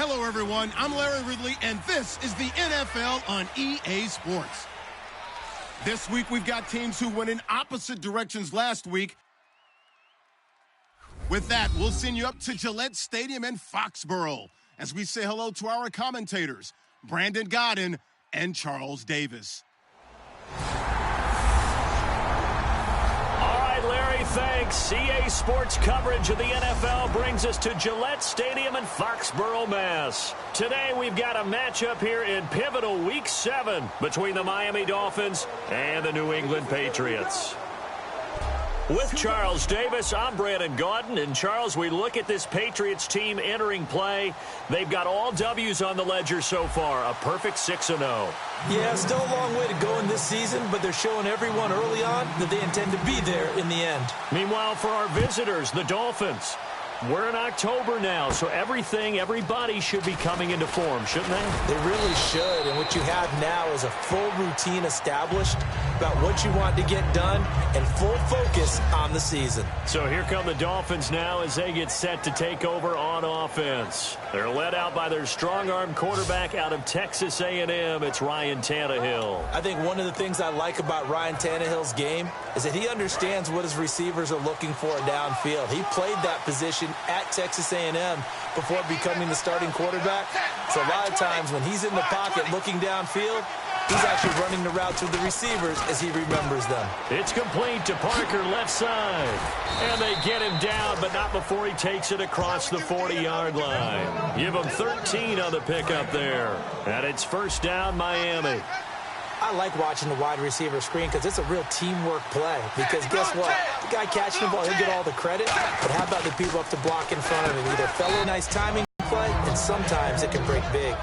Hello, everyone. I'm Larry Ridley, and this is the NFL on EA Sports. This week, we've got teams who went in opposite directions last week. With that, we'll send you up to Gillette Stadium in Foxborough as we say hello to our commentators, Brandon Godden and Charles Davis. Larry, thanks. EA Sports coverage of the NFL brings us to Gillette Stadium in Foxborough, Mass. Today we've got a matchup here in pivotal Week 7 between the Miami Dolphins and the New England Patriots. With Charles Davis, I'm Brandon Gaudin. And Charles, we look at this Patriots team entering play. They've got all W's on the ledger so far, a perfect 6-0. Yeah, still a long way to go in this season, but they're showing everyone early on that they intend to be there in the end. Meanwhile, for our visitors, the Dolphins, we're in October now, so everybody should be coming into form, shouldn't they? They really should, and what you have now is a full routine established about what you want to get done and full focus on the season. So here come the Dolphins now as they get set to take over on offense. They're led out by their strong-arm quarterback out of Texas A&M. It's Ryan Tannehill. I think one of the things I like about Ryan Tannehill's game is that he understands what his receivers are looking for downfield. He played that position at Texas A&M before becoming the starting quarterback. So a lot of times when he's in the pocket looking downfield, he's actually running the routes with the receivers as he remembers them. It's complete to Parker left side. And they get him down, but not before he takes it across the 40-yard line. Give him 13 on the pickup there. And it's first down, Miami. I like watching the wide receiver screen because it's a real teamwork play. Because guess what? The guy catching the ball, he'll get all the credit. But how about the people up to block in front of him? Either fellow nice timing play, and sometimes it can break big.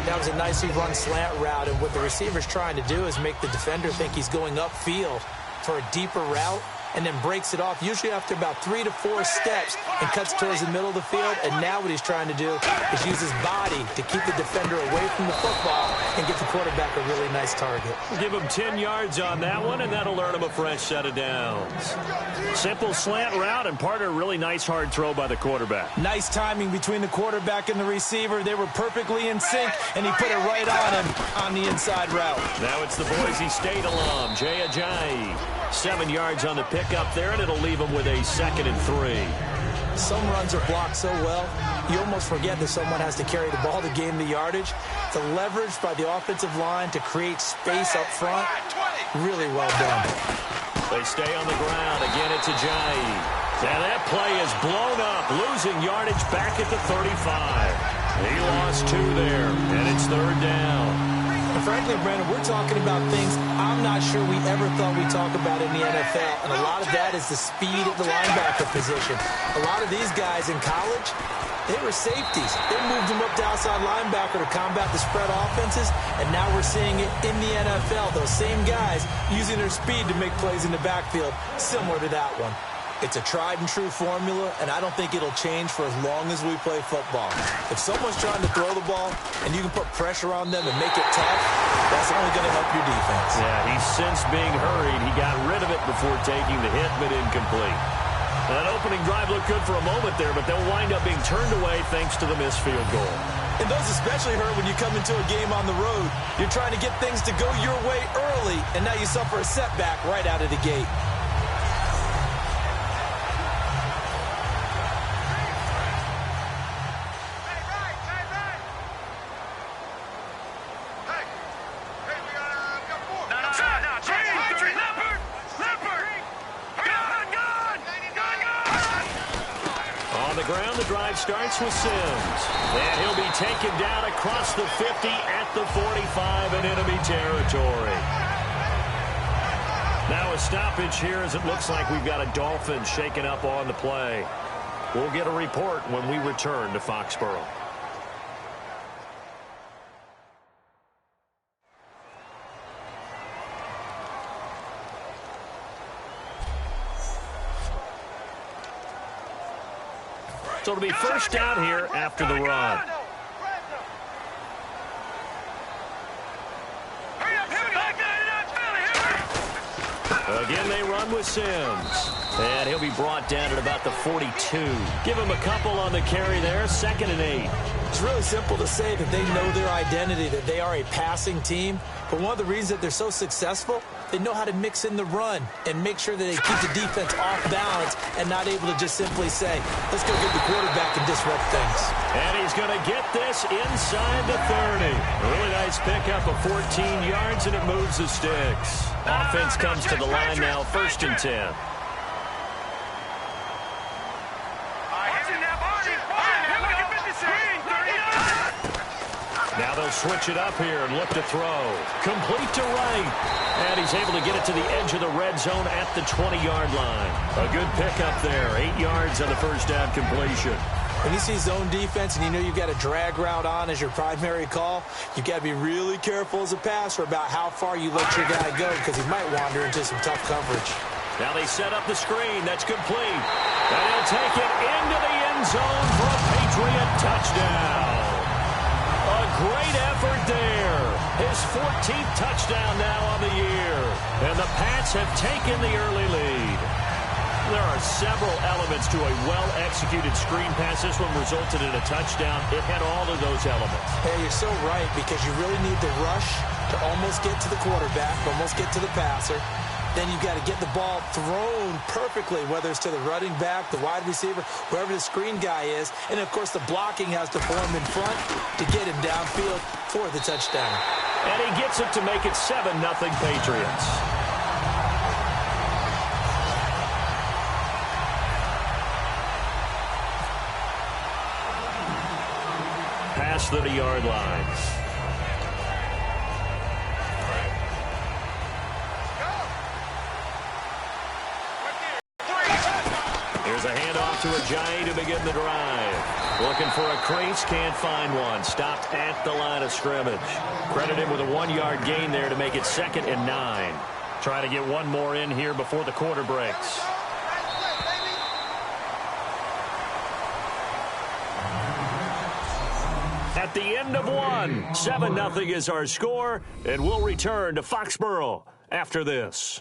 That was a nicely run slant route, and what the receiver's trying to do is make the defender think he's going upfield for a deeper route, and then breaks it off, usually after about 3 to 4 steps, and cuts towards the middle of the field. And now what he's trying to do is use his body to keep the defender away from the football and get the quarterback a really nice target. Give him 10 yards on that one, and that'll earn him a fresh set of downs. Simple slant route, and part of a really nice hard throw by the quarterback. Nice timing between the quarterback and the receiver. They were perfectly in sync, and he put it right on him on the inside route. Now it's the Boise State alum, Jay Ajayi. 7 yards on the pickup there, and it'll leave him with a 2nd and 3. Some runs are blocked so well, you almost forget that someone has to carry the ball to gain the yardage. The leverage by the offensive line to create space up front, really well done. They stay on the ground. Again, it's Ajayi. And that play is blown up, losing yardage back at the 35. He lost 2 there, and it's 3rd down. And frankly, Brandon, we're talking about things I'm not sure we ever thought we'd talk about in the NFL. And a lot of that is the speed at the linebacker position. A lot of these guys in college, they were safeties. They moved them up to outside linebacker to combat the spread offenses. And now we're seeing it in the NFL. Those same guys using their speed to make plays in the backfield, similar to that one. It's a tried-and-true formula, and I don't think it'll change for as long as we play football. If someone's trying to throw the ball and you can put pressure on them and make it tough, that's only going to help your defense. Yeah, he's since being hurried. He got rid of it before taking the hit, but incomplete. That opening drive looked good for a moment there, but they'll wind up being turned away thanks to the missed field goal. And those especially hurt when you come into a game on the road. You're trying to get things to go your way early, and now you suffer a setback right out of the gate. Starts with Sims, and he'll be taken down across the 50 at the 45 in enemy territory. Now a stoppage here as it looks like we've got a Dolphin shaken up on the play. We'll get a report when we return to Foxborough. So it'll be first down here after the run. Again, they run with Sims. And he'll be brought down at about the 42. Give him a couple on the carry there, 2nd and 8. It's really simple to say that they know their identity, that they are a passing team. But one of the reasons that they're so successful, they know how to mix in the run and make sure that they keep the defense off balance and not able to just simply say, let's go get the quarterback and disrupt things. And he's going to get this inside the 30. Really nice pickup of 14 yards, and it moves the sticks. Offense comes to the line now, 1st and 10. Now they'll switch it up here and look to throw. Complete to right. And he's able to get it to the edge of the red zone at the 20-yard line. A good pickup there. 8 yards on the first down completion. When you see zone defense and you know you've got a drag route on as your primary call, you've got to be really careful as a passer about how far you let your guy go because he might wander into some tough coverage. Now they set up the screen. That's complete. And he'll take it into the end zone for a Patriot touchdown. A great effort there. His 14th touchdown now on the year. And the Pats have taken the early lead. There are several elements to a well-executed screen pass. This one resulted in a touchdown. It had all of those elements. Hey, you're so right because you really need the rush to almost get to the quarterback, almost get to the passer. Then you've got to get the ball thrown perfectly, whether it's to the running back, the wide receiver, wherever the screen guy is. And, of course, the blocking has to form in front to get him downfield for the touchdown. And he gets it to make it 7-0 Patriots. Past the 30-yard line. Here's a handoff to Ajayi to begin the drive. Looking for a crease, can't find one. Stopped at the line of scrimmage. Credit him with a 1-yard gain there to make it 2nd and 9. Trying to get one more in here before the quarter breaks. At the end of one, 7-0 is our score, and we'll return to Foxborough after this.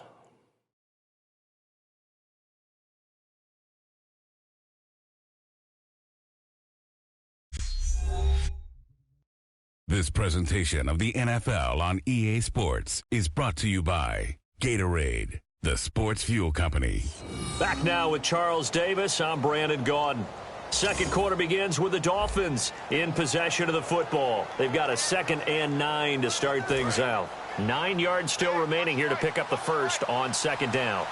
This presentation of the NFL on EA Sports is brought to you by Gatorade, the sports fuel company. Back now with Charles Davis. I'm Brandon Gaudin. Second quarter begins with the Dolphins in possession of the football. They've got a 2nd and 9 to start things out. 9 yards still remaining here to pick up the first on 2nd down.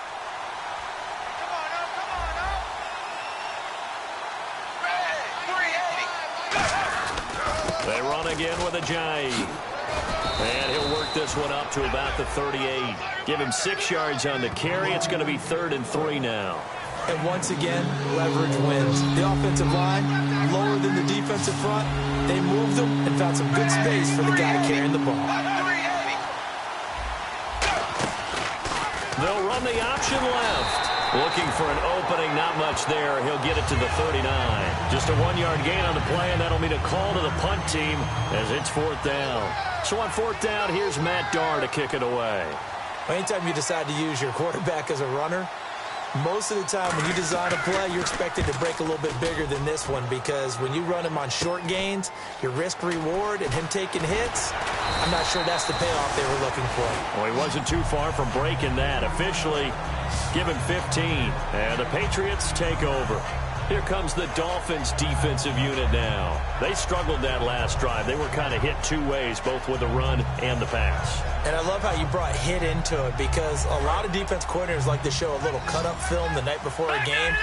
They run again with Ajayi. And he'll work this one up to about the 38. Give him 6 yards on the carry. It's going to be 3rd and 3 now. And once again, leverage wins. The offensive line, lower than the defensive front. They moved them and found some good space for the guy carrying the ball. They'll run the option left. Looking for an opening, not much there. He'll get it to the 39. Just a 1-yard gain on the play, and that'll mean a call to the punt team as it's 4th down. So on 4th down, here's Matt Darr to kick it away. Anytime you decide to use your quarterback as a runner, most of the time when you design a play, you're expected to break a little bit bigger than this one because when you run him on short gains, your risk-reward and him taking hits, I'm not sure that's the payoff they were looking for. Well, he wasn't too far from breaking that. Officially, give him 15, and the Patriots take over. Here comes the Dolphins defensive unit now. They struggled that last drive. They were kind of hit two ways, both with the run and the pass. And I love how you brought hit into it because a lot of defense coordinators like to show a little cut-up film the night before a game.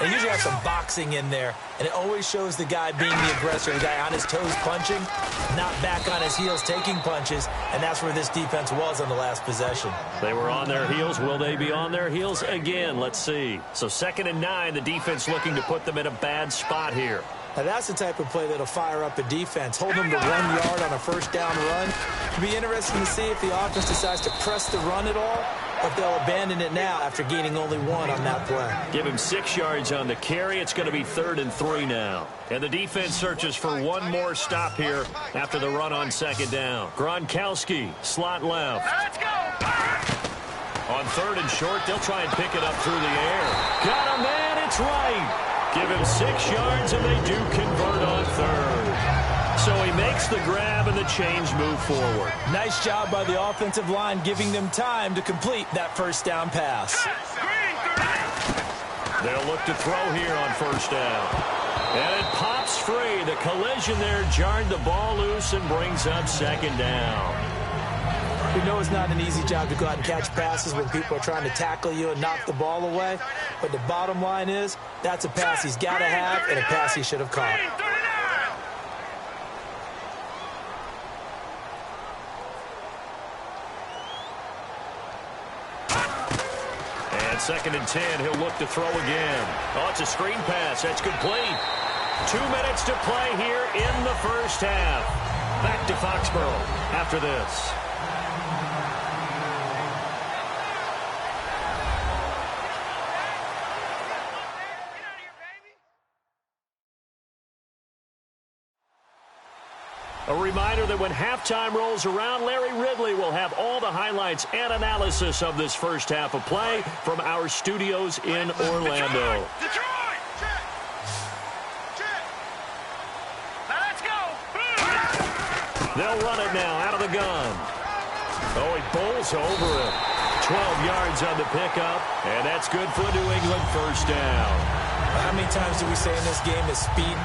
They usually have some boxing in there, and it always shows the guy being the aggressor, the guy on his toes punching, not back on his heels taking punches, and that's where this defense was on the last possession. They were on their heels. Will they be on their heels again? Let's see. So 2nd and 9, the defense looking to put them in a bad spot here. Now that's the type of play that'll fire up a defense. Hold them to 1 yard on a first down run. It'll be interesting to see if the offense decides to press the run at all, or if they'll abandon it now after gaining only 1 on that play. Give him 6 yards on the carry. It's going to be 3rd and 3 now. And the defense searches for one more stop here after the run on 2nd down. Gronkowski, slot left. Let's go! On On 3rd and short, they'll try and pick it up through the air. Got a man, it's right. Give him 6 yards, and they do convert on 3rd. So he makes the grab, and the chains move forward. Nice job by the offensive line, giving them time to complete that first down pass. They'll look to throw here on 1st down. And it pops free. The collision there jarred the ball loose and brings up 2nd down. We know it's not an easy job to go out and catch passes when people are trying to tackle you and knock the ball away. But the bottom line is, that's a pass he's got to have and a pass he should have caught. And 2nd and 10, he'll look to throw again. Oh, it's a screen pass. That's complete. 2 minutes to play here in the first half. Back to Foxborough after this. A reminder that when halftime rolls around, Larry Ridley will have all the highlights and analysis of this first half of play from our studios in Orlando. Detroit! Check! Now let's go! They'll run it now out of the gun. Oh, he bowls over it. 12 yards on the pickup, and that's good for New England 1st down. How many times do we say in this game that speed